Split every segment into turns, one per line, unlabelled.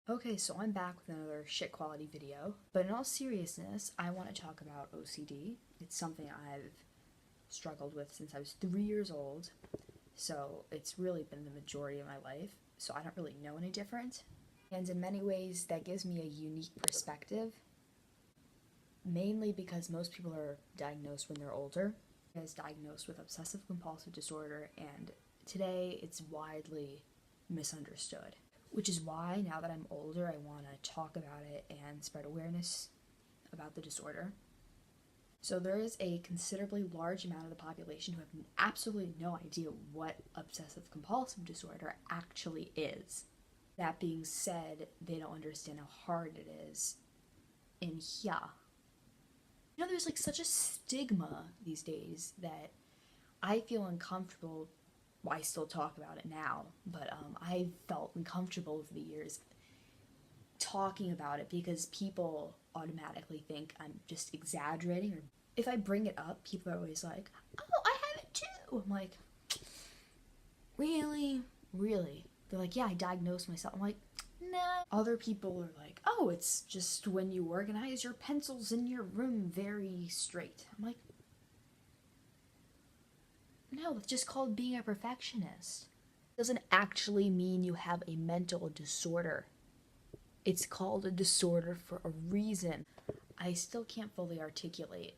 Okay, so I'm back with another shit quality video, but in all seriousness, I want to talk about OCD. It's something I've struggled with since I was 3 years old, so it's really been the majority of my life, so I don't really know any different. And in many ways, that gives me a unique perspective, mainly because most people are diagnosed when they're older. I was diagnosed with obsessive compulsive disorder, and today it's widely misunderstood. Which is why, now that I'm older, I want to talk about it and spread awareness about the disorder. So, there is a considerably large amount of the population who have absolutely no idea what obsessive compulsive disorder actually is. That being said, they don't understand how hard it is. And yeah. There's like such a stigma these days that I feel uncomfortable. Well, I still talk about it now, but I felt uncomfortable over the years talking about it because people automatically think I'm just exaggerating, or if I bring it up, people are always like, "Oh, I have it too." I'm like, "Really? Really?" They're like, "Yeah, I diagnosed myself." I'm like, "Nah." Other people are like, "Oh, it's just when you organize your pencils in your room very straight." I'm like, "No, it's just called being a perfectionist. It doesn't actually mean you have a mental disorder. It's called a disorder for a reason." I still can't fully articulate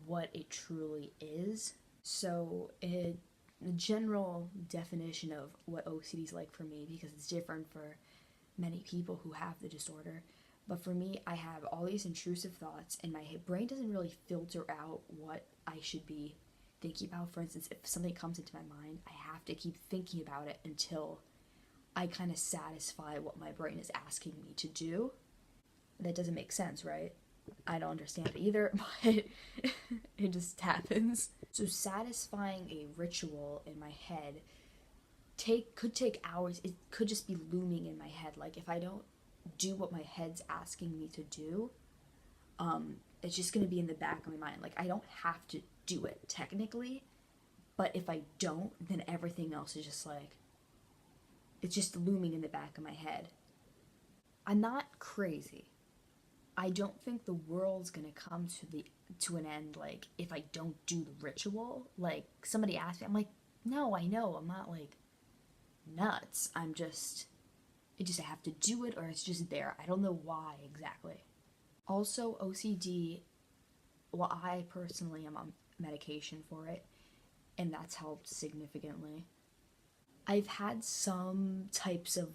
what it truly is. So, the general definition of what OCD is like for me, because it's different for many people who have the disorder, but for me, I have all these intrusive thoughts, and my brain doesn't really filter out what I should be thinking about. For instance, if something comes into my mind, I have to keep thinking about it until I kind of satisfy what my brain is asking me to do. That doesn't make sense, right? I don't understand it either, but it just happens. So satisfying a ritual in my head could take hours. It could just be looming in my head. Like if I don't do what my head's asking me to do, it's just gonna be in the back of my mind. Like I don't have to do it technically, but if I don't, then everything else is just like it's just looming in the back of my head. I'm not crazy. I don't think the world's gonna come to an end like if I don't do the ritual. Like somebody asked me, I'm like, no, I know, I'm not like nuts. I have to do it or it's just there. I don't know why exactly. Also, OCD, well, I personally am on medication for it, and that's helped significantly. I've had some types of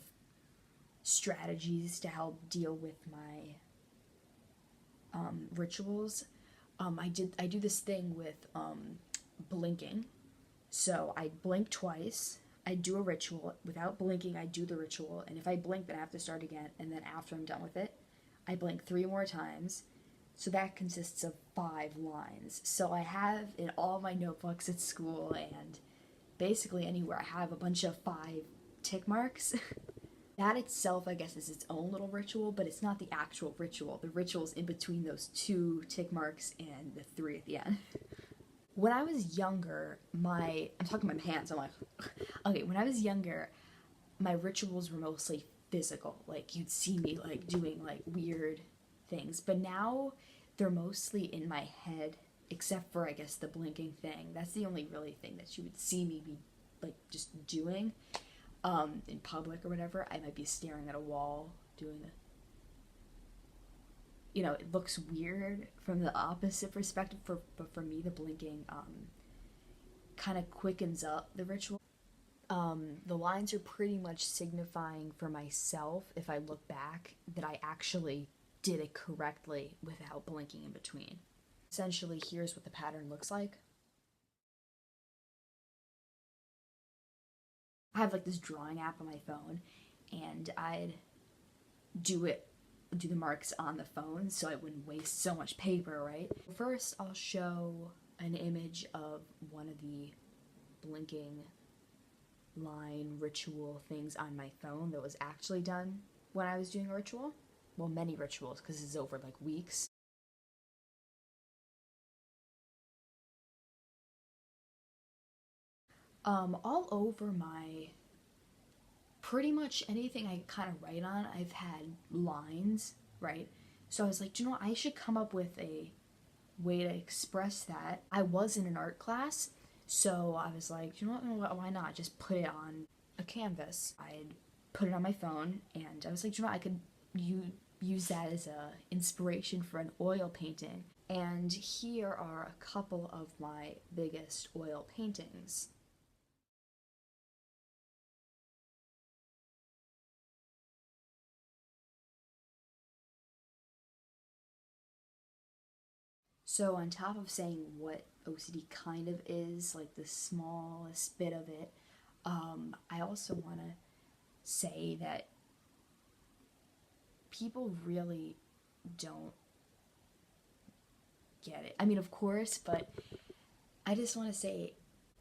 strategies to help deal with my rituals. I do this thing with blinking. So I blink twice. I do a ritual. Without blinking, I do the ritual. And if I blink, then I have to start again. And then after I'm done with it, I blink 3 more times. So that consists of 5 lines. So I have in all my notebooks at school and basically anywhere, I have a bunch of 5 tick marks. That itself, I guess, is its own little ritual, but it's not the actual ritual. The ritual's in between those 2 tick marks and the 3 at the end. When I was younger, I'm talking about my hands. I'm like, okay. When I was younger, my rituals were mostly physical. Like you'd see me like doing like weird things, but now they're mostly in my head, except for I guess the blinking thing. That's the only really thing that you would see me be like just doing in public or whatever. I might be staring at a wall doing a, it looks weird from the opposite perspective. But for me, the blinking kind of quickens up the ritual. The lines are pretty much signifying for myself, if I look back, that I actually did it correctly without blinking in between. Essentially, here's what the pattern looks like. I have like this drawing app on my phone, and I'd do it do the marks on the phone so I wouldn't waste so much paper, right? First, I'll show an image of one of the blinking line ritual things on my phone that was actually done when I was doing a ritual. Well, many rituals because it's over like weeks. All over my pretty much anything I kind of write on, I've had lines, right? So I was like, do you know what? I should come up with a way to express that. I was in an art class, so I was like, you know what? Why not just put it on a canvas? I'd put it on my phone, and I was like, you know what? I could use that as a inspiration for an oil painting. And here are a couple of my biggest oil paintings. So, on top of saying what OCD kind of is, like the smallest bit of it, I also want to say that people really don't get it. I mean, of course, but I just want to say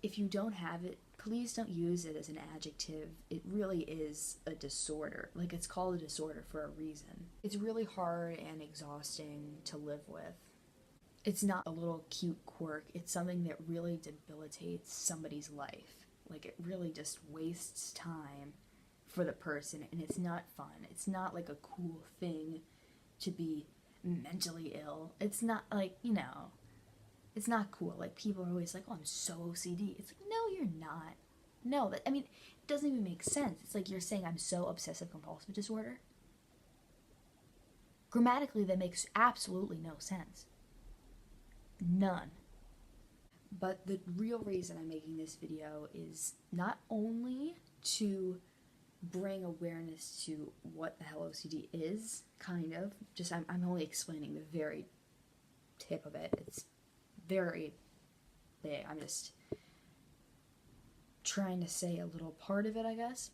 if you don't have it, please don't use it as an adjective. It really is a disorder. Like, it's called a disorder for a reason. It's really hard and exhausting to live with. It's not a little cute quirk, it's something that really debilitates somebody's life. Like, it really just wastes time for the person, and it's not fun. It's not like a cool thing to be mentally ill. It's not like, it's not cool. Like, people are always like, oh, I'm so OCD. It's like, no, you're not. No, I mean, it doesn't even make sense. It's like you're saying I'm so obsessive compulsive disorder. Grammatically, that makes absolutely no sense. None. But the real reason I'm making this video is not only to bring awareness to what the hell OCD is, kind of, just I'm only explaining the very tip of it. It's very big. I'm just trying to say a little part of it, I guess.